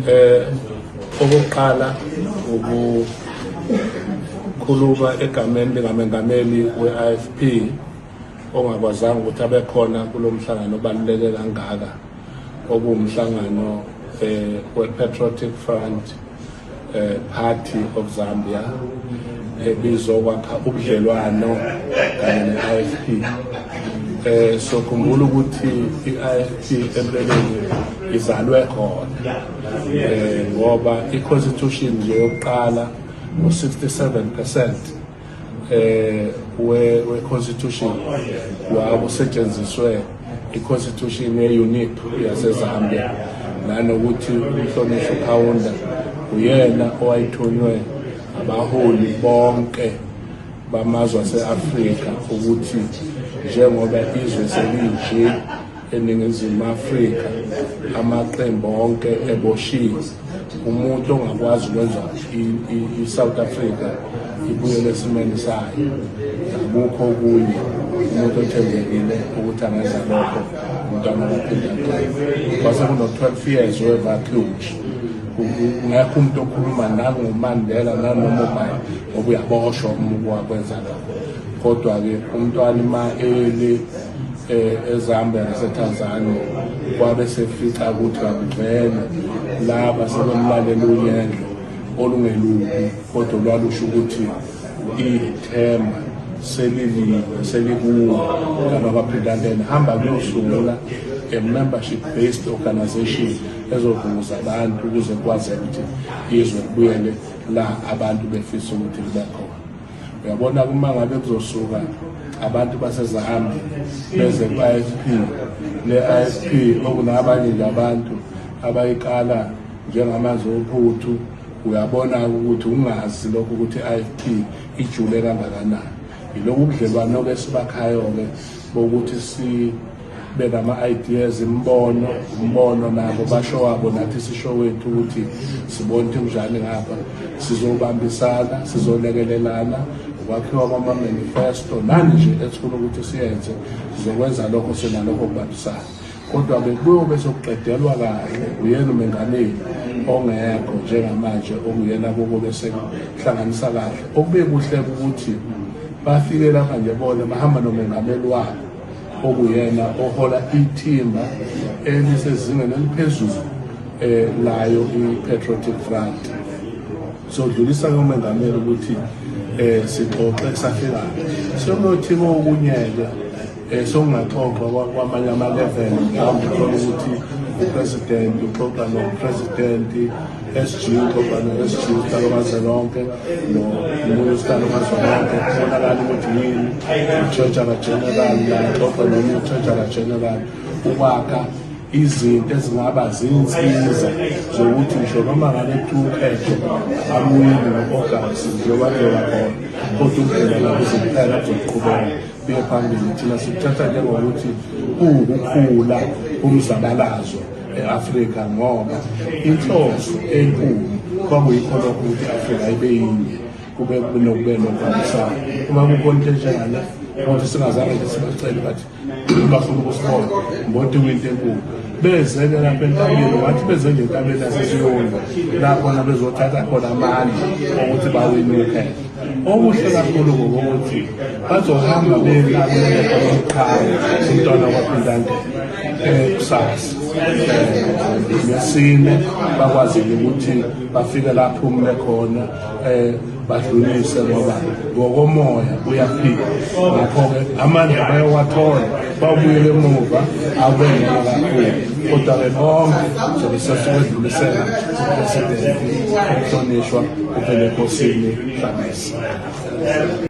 Okokuqala ukukhuluma egameni lingamengameli we-IFP ongakwazanga ukuthi abe khona kulo mhlangano obaluleke kangaka, okuwumhlangano we-Patriotic Front Party of Zambia ebizokwakha ubudlelwano kanye ne-IFP. So khumbula ukuthi i-IFP empeleni izalwe khona ngoba i-constitution nje yokuqala ngo-67% we-constitution wakusetshenziswe i-constitution ye-UNIP yaseZambia, nanokuthi uMhlonishwa Kaunda uyena owayethonywe abaholi bonke bamazwe ase-Afrika ukuthi njengoba izwe selinje eNingizimu Afrika, amaqembu onke eboshiwe, umuntu ongakwazi ukwenza i-South Africa ibuyele esimeni sayo, akukho okunye umuntu othembekile ukuthi angenza lokho umntwana kaPhindandeni. Kwase kuno-12 years we-vacuum, ngekho umuntu okhuluma nangoMandela nanoma ubani ngoba uyaboshwa uma wakwenza lokho. Kodwa-ke umntwana ima eZambia naseTanzania kwabe sefica ukuthi kakuvele laba sebemlalela unyendlo olungelubi, kodwa lwalusho ukuthi ithemba selikuwo kaPhindandeni. Hamba kuyosungula a-membership-based organization ezovuza abantu ukuze kwazeke ukuthi izwe libuyele la abantu befisa ukuthi libe khona. Uyabona uma ngabe kuzosuka abantu baseZambia beze ku-IFP, le-IFP okunabanye nje abantu abayikala njengamazwe ophuthu, uyabona ukuthi ungazi lokho ukuthi i-IFP ijule kangakanani. Yilokhu budlelwano-ke sibakhayo-ke bokuthi sibe nama-ideas, umbono nabo basho wabo nathi sisho wethu ukuthi sibona ukuthi kunjani ngapha, sizobambisana, sizolekelelana, ukwakhiwa kwama-manifesto, nani nje esifuna ukuthi siyenze sizokwenza lokho senalokho kubambisana. Kodwa-ke kuyobe sokuqedelwa kahle uyena umengameli ongekho njengamanje, okuyena kokobe sekuhlanganisa kahle. Okube kuhle ukuthi bafike lapha nje bona bahamba nomengameli wabo okuyena ohola ithimba elisezingeni eliphezulu layo i-Patriotic Front. So dlulisa komengameli ukuthi sixoxe safika sokuthi kokunye-ke sokungaxoxwa kwamanye ama-level, mhlawumbe uthola ukuthi upresident uxoxa nopresident, SG uxoxa no-SG usihlalo kazwelonke, nomunye usihlalo kazwelonke, kubonakala ukuthi yini u-Treasurer General axoxa nomunye u-Treasurer General, ukwakha izinto ezingaba zinsiza zokuthi ngisho noma ngabe ukhetho amuyini no-August njengoba kuzoba khona, kodwa indlela lapho izimpela kuzoqhubeka biye phambili. Thina sikuthatha njengokuthi kuwukukhula umzabalazo e-Afrika, ngoba inhloso enkulu kwakuyikho lokho ukuthi i-Afrika ibe yinye, kube nokube nokubambisana. Uma kukhona into enjengale ukuthi singazange nje sibacele bathi bafuna ukusibona mbodi kwinto enkulu, bezeke lapha entabeni, wathi beze nje entabeni yasesiyoni lakhona bezothatha khona amandla okuthi bawine ukhetho. Okuhle kakhulu ngokuthi bazohamba beqhawe umntwana kaPhindandeni kusasa ngesine, bakwazile ukuthi bafike lapho umle khona badlulise, ngoba ngokomoya uyaphila. Ngakho-ke amandla bayowathola, bawubuyele emuva abengena kakhulu, kodwa-ke bonke sobe sesikwedlulisela uPresidenti uMhlonishwa uPhelekhosini Dlamini.